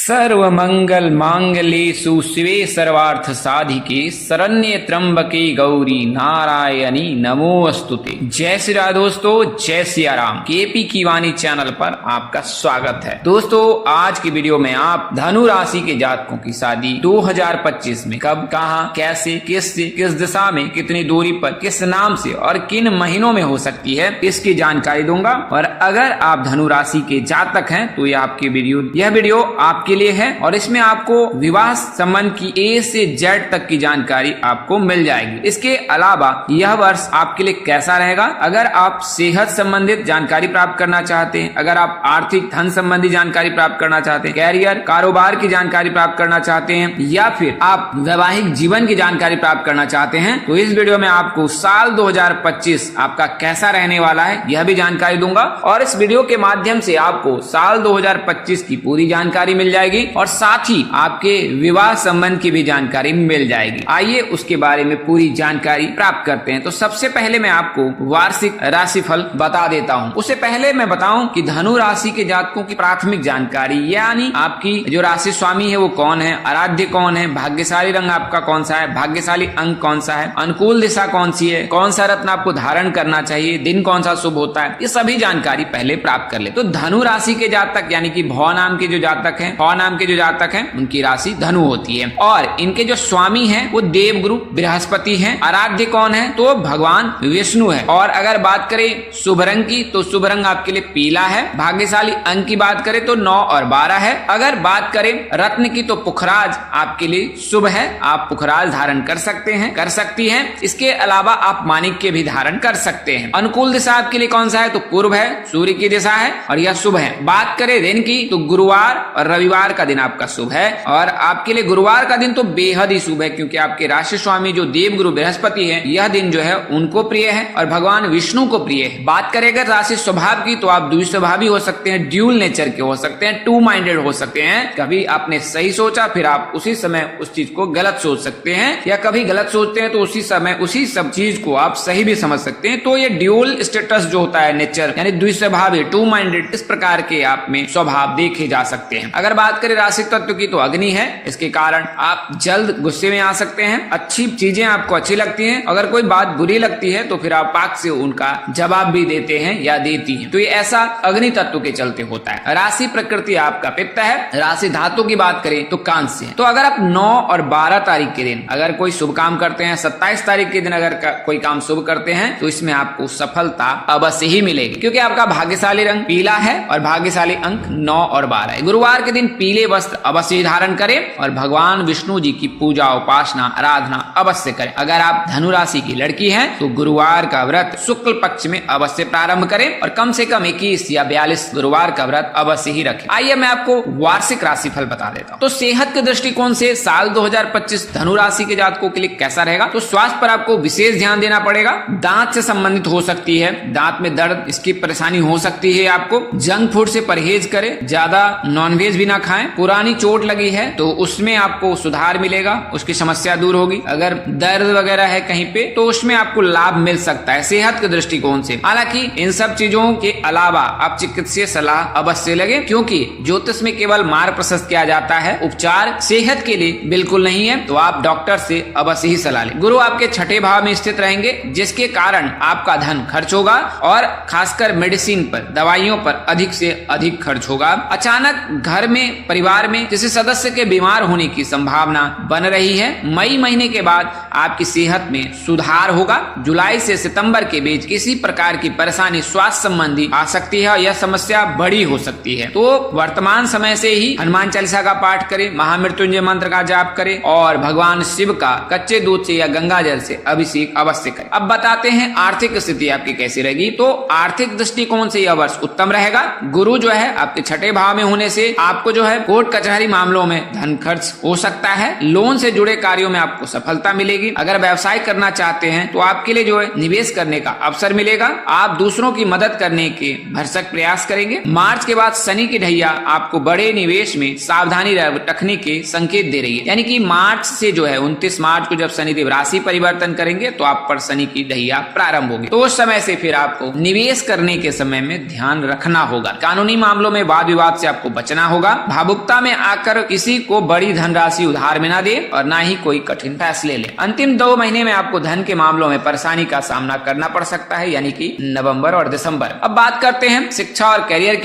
सर्व मंगल मांगल्ये शिवे सर्वार्थ साधिके शरण्ये त्र्यंबके गौरी नारायणी नमोस्तुते। जय श्री राम दोस्तों, जय सिया राम। केपी की वाणी चैनल पर आपका स्वागत है। दोस्तों आज की वीडियो में आप धनु राशि के जातकों की शादी 2025 में कब, कहां, कैसे, किससे, किस दिशा में, कितनी दूरी पर, किस नाम से और किन महीनों में हो सकती है, इसकी जानकारी दूंगा। और अगर आप धनु राशि के जातक हैं तो यह वीडियो आपके लिए है और इसमें आपको विवाह संबंध की ए से जेड तक की जानकारी आपको मिल जाएगी। इसके अलावा यह वर्ष आपके लिए कैसा रहेगा, अगर आप सेहत संबंधित जानकारी प्राप्त करना चाहते हैं, अगर आप आर्थिक धन संबंधी जानकारी प्राप्त करना चाहते हैं, कैरियर कारोबार की जानकारी प्राप्त करना चाहते हैं, या फिर आप वैवाहिक जीवन की जानकारी प्राप्त करना चाहते हैं, तो इस वीडियो में आपको साल 2025 आपका कैसा रहने वाला है यह भी जानकारी दूंगा। और इस वीडियो के माध्यम से आपको साल 2025 की पूरी जानकारी मिल जाएगी और साथ ही आपके विवाह संबंध की भी जानकारी मिल जाएगी। आइए उसके बारे में पूरी जानकारी प्राप्त करते हैं। तो सबसे पहले मैं आपको वार्षिक राशिफल बता देता हूं। उससे पहले मैं बताऊं कि धनु राशि के जातकों की प्राथमिक जानकारी, यानी आपकी जो राशि स्वामी है वो कौन है, आराध्य कौन है, भाग्यशाली रंग आपका कौन सा है, भाग्यशाली अंक कौन सा है, अनुकूल दिशा कौन सी है, कौन सा रत्न आपको धारण करना चाहिए, दिन कौन सा शुभ होता है, ये सभी जानकारी पहले प्राप्त कर ले। तो धनु राशि के जातक यानी कि भौ नाम के जो जातक हैं, भौ नाम के जो जातक हैं उनकी राशि धनु होती है और इनके जो स्वामी हैं वो देवगुरु बृहस्पति हैं। आराध्य कौन है तो भगवान विष्णु है। और अगर बात करें शुभ रंग की तो शुभ रंग आपके लिए पीला है। भाग्यशाली अंक की बात करें तो 9 और 12 है। अगर बात करें रत्न की तो पुखराज आपके लिए शुभ है, आप पुखराज धारण कर सकते हैं, कर सकती हैं। इसके अलावा आप माणिक्य भी धारण कर सकते हैं। अनुकूल दिशा आपके लिए कौन सा है तो पूर्व है, सूर्य की दिशा है और यह शुभ है। बात करें दिन की तो गुरुवार और रविवार का दिन आपका शुभ है और आपके लिए गुरुवार का दिन तो बेहद ही शुभ है, क्योंकि आपके राशि स्वामी जो देवगुरु बृहस्पति है यह दिन जो है उनको प्रिय है और भगवान विष्णु को प्रिय है। बात करें अगर राशि स्वभाव की तो आप द्विस्वभावी हो सकते हैं, ड्यूल नेचर के हो सकते हैं, टू माइंडेड हो सकते हैं। कभी आपने सही सोचा फिर आप उसी समय उस चीज को गलत सोच सकते हैं, या कभी गलत सोचते हैं तो उसी समय उसी सब चीज को आप सही भी समझ सकते हैं। तो ये ड्यूल स्टेटस जो होता है नेचर यानी द्विस्वभावी, टू माइंडेड, इस प्रकार के आप में स्वभाव देखे जा सकते हैं। अगर बात करें राशि तत्व की तो अग्नि है, इसके कारण आप जल्द गुस्से में आ सकते हैं। अच्छी चीजें आपको अच्छी लगती हैं, अगर कोई बात बुरी लगती है तो फिर आप पाक से उनका जवाब भी देते हैं या देती हैं। तो ये ऐसा अग्नि तत्व के चलते होता है। राशि प्रकृति आपका पित्त है। राशि धातु की बात करें तो कांस्य है। तो अगर आप 9 और 12 तारीख के दिन अगर कोई शुभ काम करते हैं, 27 तारीख के दिन अगर कोई काम शुभ करते हैं तो इसमें आपको सफलता अवश्य ही मिलेगी, क्योंकि आपका भाग्यशाली रंग पीला है और भाग्यशाली अंक 9 और 12 है। गुरुवार के दिन पीले वस्त्र अवश्य धारण करें और भगवान विष्णु जी की पूजा उपासना आराधना अवश्य करें। अगर आप धनु राशि की लड़की हैं तो गुरुवार का व्रत शुक्ल पक्ष में अवश्य प्रारंभ करें और कम से कम 21 या 42 गुरुवार का व्रत अवश्य ही रखें। आइए मैं आपको वार्षिक राशिफल बता देता हूँ। तो सेहत के दृष्टिकोण से साल 2025 धनु राशि के जातकों के लिए कैसा रहेगा, तो स्वास्थ्य पर आपको विशेष ध्यान देना पड़ेगा। दांत से संबंधित हो सकती है, दांत में दर्द, इसकी परेशानी हो सकती है। आपको जंक फूड से परहेज करें, ज्यादा नॉनवेज भी ना खाएं। पुरानी चोट लगी है तो उसमें आपको सुधार मिलेगा, उसकी समस्या दूर होगी। अगर दर्द वगैरह है कहीं पे तो उसमें आपको लाभ मिल सकता है सेहत के दृष्टिकोण से। हालांकि इन सब चीजों के अलावा आप चिकित्सीय सलाह अवश्य लगे, क्योंकि ज्योतिष में केवल मार्ग प्रशस्त किया जाता है, उपचार सेहत के लिए बिल्कुल नहीं है। तो आप डॉक्टर से अवश्य ही सलाह लें। गुरु आपके छठे भाव में स्थित रहेंगे, जिसके कारण आपका धन खर्च होगा और खासकर मेडिसिन पर, दवाइयों पर अधिक से अधिक खर्च होगा। अचानक घर में, परिवार में किसी सदस्य के बीमार होने की संभावना बन रही है। मई महीने के बाद आपकी सेहत में सुधार होगा। जुलाई से सितंबर के बीच किसी प्रकार की परेशानी स्वास्थ्य संबंधी आ सकती है, यह समस्या बड़ी हो सकती है। तो वर्तमान समय से ही हनुमान चालीसा का पाठ करें, महामृत्युंजय मंत्र का जाप करें और भगवान शिव का कच्चे दूध से या गंगा जल से अभिषेक अवश्य करें। अब बताते हैं आर्थिक स्थिति आपकी कैसी रहेगी। तो आर्थिक दृष्टिकोण से यह वर्ष उत्तम रहेगा। गुरु जो है आपके छठे भाव में होने से आपको जो है कोर्ट कचहरी मामलों में धन खर्च हो सकता है। लोन से जुड़े कार्यों में आपको सफलता मिलेगी। अगर व्यवसाय करना चाहते हैं तो आपके लिए जो है निवेश करने का अवसर मिलेगा। आप दूसरों की मदद करने के भरसक प्रयास करेंगे। मार्च के बाद शनि की ढैया आपको बड़े निवेश में सावधानी रखने के संकेत दे रही है, यानी कि मार्च से जो है 29 मार्च को जब शनिदेव राशि परिवर्तन करेंगे तो आप पर शनि की ढैया प्रारंभ होगी। तो उस समय से फिर आपको निवेश करने के समय में ध्यान रखना होगा। कानूनी मामलों में वाद विवाद से आपको बचना होगा। भावुकता में आकर किसी को बड़ी धनराशि उधार में न दे और न ही कोई कठिन फैसले ले। अंतिम 2 महीने में आपको धन के मामलों में परेशानी का सामना करना पड़ सकता है, यानी कि नवंबर और दिसंबर। अब बात करते हैं शिक्षा और करियर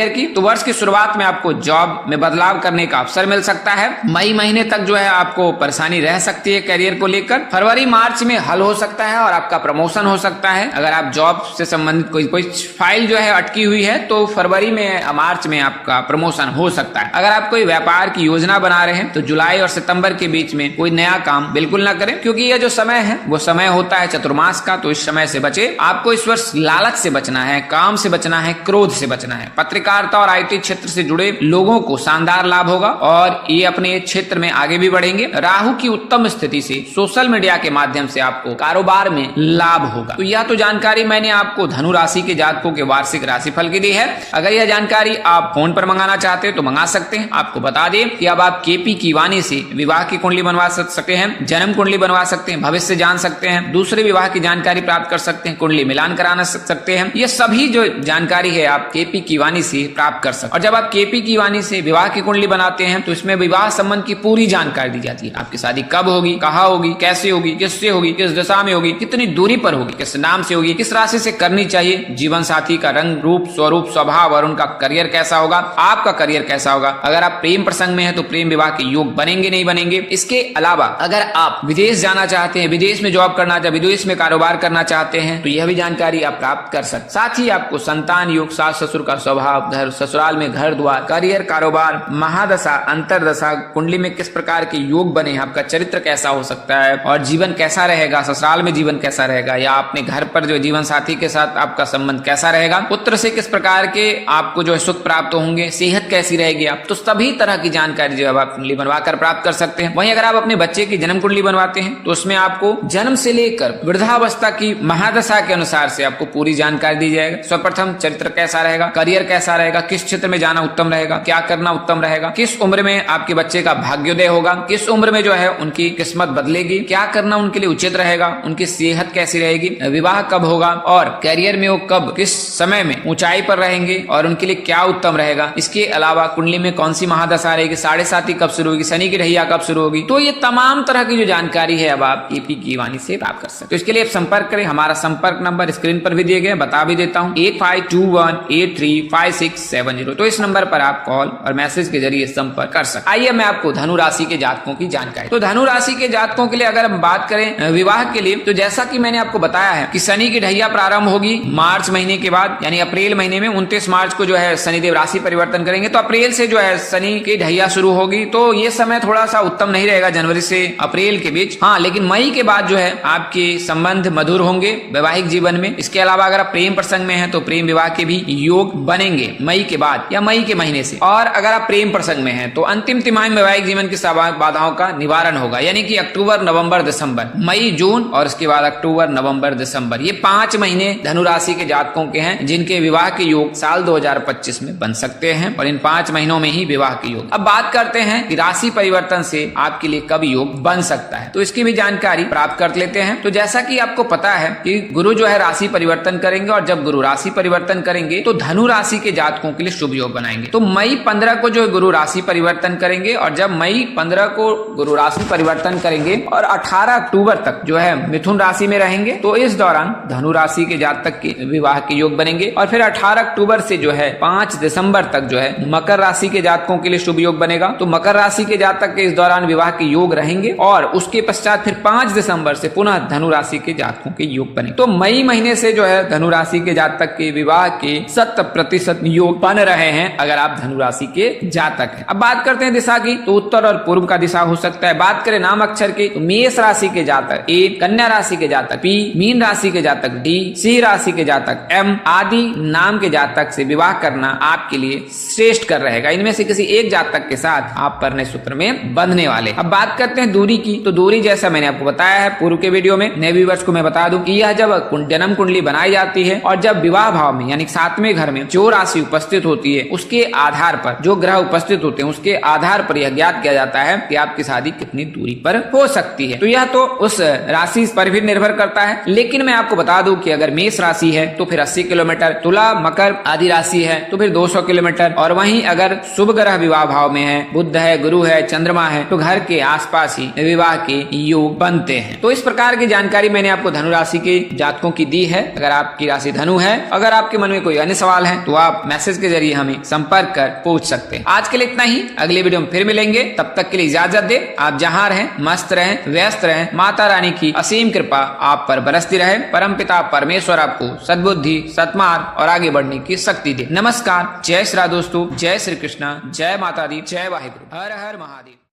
की। तो वर्ष की शुरुआत में आपको जॉब में बदलाव करने का अवसर मिल सकता है। मई महीने तक जो है आपको परेशानी रह सकती है करियर को लेकर। फरवरी मार्च में हल हो सकता है और आपका प्रमोशन हो सकता है। अगर आप जॉब से संबंधित कोई फाइल जो है अटकी हुई है तो फरवरी में मार्च में आपका प्रमोशन हो सकता है। अगर आप कोई व्यापार की योजना बना रहे हैं तो जुलाई और सितंबर के बीच में कोई नया काम बिल्कुल ना करें, क्योंकि यह जो समय है वो समय होता है चतुर्मास का, तो इस समय से बचे। आपको इस वर्ष लालच से बचना है, काम से बचना है, क्रोध से बचना है। पत्रकारिता और IT क्षेत्र से जुड़े लोगों को शानदार लाभ होगा और ये अपने क्षेत्र में आगे भी बढ़ेंगे। राहु की उत्तम स्थिति से सोशल मीडिया के माध्यम से आपको कारोबार में लाभ होगा। तो यह तो जानकारी मैंने आपको धनु राशि के जातकों के वार्षिक राशिफल की दी है। अगर यह जानकारी आप फोन पर मंगाना चाहते हैं तो मंगा सकते हैं। आपको बता दें कि अब आप KP की वाणी से विवाह की कुंडली बनवा सकते हैं, जन्म कुंडली बनवा सकते हैं, भविष्य जान सकते हैं, दूसरे विवाह की जानकारी प्राप्त कर सकते हैं, कुंडली मिलान कराना सकते हैं। ये सभी जो जानकारी है आप KP की वाणी से प्राप्त कर सकते हैं। और जब आप KP की वाणी से विवाह की कुंडली बनाते हैं तो इसमें विवाह संबंध की पूरी जानकारी दी जाती है। आपकी शादी कब होगी, कहाँ होगी, कैसे होगी, किससे होगी, किस दिशा में होगी, कितनी दूरी पर होगी, किस नाम से होगी, किस राशि से करनी चाहिए, जीवन साथी का रंग रूप स्वरूप स्वभाव और उनका करियर कैसा होगा, आपका करियर कैसा होगा। अगर आप प्रेम प्रसंग में है तो प्रेम विवाह के योग बनेंगे नहीं बनेंगे। इसके अलावा अगर आप विदेश जाना चाहते हैं, विदेश में जॉब करना चाहते हैं, विदेश में कारोबार करना चाहते हैं तो यह भी जानकारी आप प्राप्त कर सकते। साथ ही आपको संतान योग, सास ससुर का स्वभाव, घर ससुराल में घर द्वार, करियर कारोबार, महादशा अंतरदशा, कुंडली में किस प्रकार के योग बने, आपका चरित्र कैसा हो सकता है और जीवन कैसा रहेगा, ससुराल में जीवन कैसा रहेगा या अपने घर पर जो जीवन साथी के साथ आपका संबंध कैसा रहेगा, पुत्र से किस प्रकार के आपको जो है सुख प्राप्त होंगे, सेहत कैसी रहेगी आप, तो सभी तरह की जानकारी जो है आप कुंडली बनवाकर प्राप्त कर सकते हैं। वहीं अगर आप अपने बच्चे की जन्म कुंडली बनवाते हैं तो उसमें आपको जन्म से लेकर वृद्धावस्था की महादशा के अनुसार से आपको पूरी जानकारी दी जाएगी। सर्वप्रथम चरित्र कैसा रहेगा, करियर कैसा रहेगा, किस क्षेत्र में जाना उत्तम रहेगा, क्या करना उत्तम रहेगा, किस उम्र में आपके बच्चे का भाग्योदय होगा, किस उम्र में जो है उनकी किस्मत बदलेगी, क्या करना उनके लिए उचित रहेगा, उनकी सेहत कैसी रहेगी, विवाह कब होगा और करियर में वो कब किस समय में ऊंचाई पर रहेंगे और उनके लिए क्या उत्तम रहेगा। इसके अलावा कुंडली में कौन सी महादशा रहेगी, 7.5 कब शुरू होगी, शनि की ढैया कब शुरू होगी, तो ये तमाम तरह की जो जानकारी है अब आप KP की वाणी से प्राप्त कर सकते। तो इसके लिए आप संपर्क करें। हमारा संपर्क नंबर स्क्रीन पर भी दिए गए, बता भी देता हूँ, 8521835670। तो इस नंबर पर आप कॉल और मैसेज के जरिए संपर्क कर सकते। आइए मैं आपको धनु राशि के जातकों की जानकारी। तो धनु राशि के जातकों के लिए अगर हम बात करें विवाह के लिए, तो जैसा कि मैंने आपको बताया है कि शनि की ढैया प्रारंभ होगी मार्च महीने के बाद, यानी अप्रैल महीने में 29 मार्च को जो है शनिदेव राशि परिवर्तन करेंगे। तो अप्रैल से जो है शनि की ढैया शुरू होगी, तो ये समय थोड़ा सा उत्तम नहीं रहेगा जनवरी से अप्रैल के बीच। हाँ, लेकिन मई के बाद जो है आपके संबंध मधुर होंगे वैवाहिक जीवन में। इसके अलावा अगर आप प्रेम प्रसंग में हैं तो प्रेम विवाह के भी योग बनेंगे मई के बाद या मई के महीने से। और अगर आप प्रेम प्रसंग में हैं तो अंतिम तिमाही में वैवाहिक जीवन की बाधाओं का निवारण होगा, यानी कि अक्टूबर नवंबर दिसंबर, मई जून और उसके बाद अक्टूबर नवंबर दिसंबर, ये 5 महीने धनु राशि के जातकों के हैं जिनके विवाह के योग साल 2025 में बन सकते हैं और इन 5 महीनों में ही विवाह के योग। अब बात करते हैं कि राशि परिवर्तन से आपके लिए कब योग बन सकता है, तो इसकी भी जानकारी प्राप्त कर लेते हैं। तो जैसा कि आपको पता है कि गुरु जो है राशि परिवर्तन करेंगे और जब गुरु राशि परिवर्तन करेंगे तो धनु राशि के जातकों के लिए शुभ योग बनाएंगे। तो मई 15 को जो गुरु राशि परिवर्तन करेंगे और जब मई 15 को गुरु राशि परिवर्तन करेंगे और 18 अक्टूबर तक जो है मिथुन राशि में रहेंगे, तो इस दौरान धनु राशि के जातक के विवाह के योग बनेंगे। और फिर 18 अक्टूबर से जो है 5 दिसंबर तक जो है मकर राशि के जातकों के लिए शुभ योग बनेगा। तो मकर राशि के जातक के इस दौरान विवाह के योग रहेंगे और उसके पश्चात फिर 5 दिसंबर से पुनः धनु राशि के जातकों के योग बने। तो मई महीने से जो है धनु राशि के जातक के विवाह के 100% योग बन रहे हैं अगर आप धनु राशि के जातक हैं। अब बात करते हैं दिशा की, तो उत्तर और पूर्व का दिशा हो सकता है। बात करें नाम अक्षर की, तो मेष राशि के जातक A, कन्या राशि के जातक P, मीन राशि के जातक D, सिंह राशि के जातक M आदि नाम के जातक से विवाह करना आपके लिए श्रेष्ठ कर रहेगा। इनमें से किसी एक जातक के साथ आप परिणय सूत्र में बंधने वाले। अब बात करते हैं दूरी की, तो दूरी जैसा मैंने आपको बताया है पूर्व के वीडियो में, नए व्यूअर्स को मैं बता दूं कि यह जब जन्म कुंडली बनाई जाती है और जब विवाह भाव में यानी 7वें घर में जो राशि उपस्थित होती है उसके आधार पर, जो ग्रह उपस्थित होते हैं उसके आधार पर यह ज्ञात किया जाता है कि आपकी शादी कितनी दूरी पर हो सकती है। तो यह तो उस राशि पर भी निर्भर करता है, लेकिन मैं आपको बता दूं कि अगर मेष राशि है तो फिर 80 किलोमीटर, तुला मकर आदि राशि है तो फिर 200 किलोमीटर, और वहीं अगर अगर शुभ ग्रह विवाह भाव में है, बुध है, गुरु है, चंद्रमा है, तो घर के आसपास ही विवाह के योग बनते हैं। तो इस प्रकार की जानकारी मैंने आपको धनु राशि के जातकों की दी है। अगर आपकी राशि धनु है, अगर आपके मन में कोई अन्य सवाल है तो आप मैसेज के जरिए हमें संपर्क कर पूछ सकते हैं। आज के लिए इतना ही, अगले वीडियो में फिर मिलेंगे। तब तक के लिए इजाजत दे। आप जहां रहें मस्त रहें, व्यस्त रहें। माता रानी की असीम कृपा आप पर बरसती रहे। परमपिता परमेश्वर आपको सद्बुद्धि, सत्मार्ग और आगे बढ़ने की शक्ति दे। नमस्कार, जय श्री राधे दोस्तों, जय श्री कृष्णा, जय माता दी, जय वाहिगुरु, हर हर महादेव।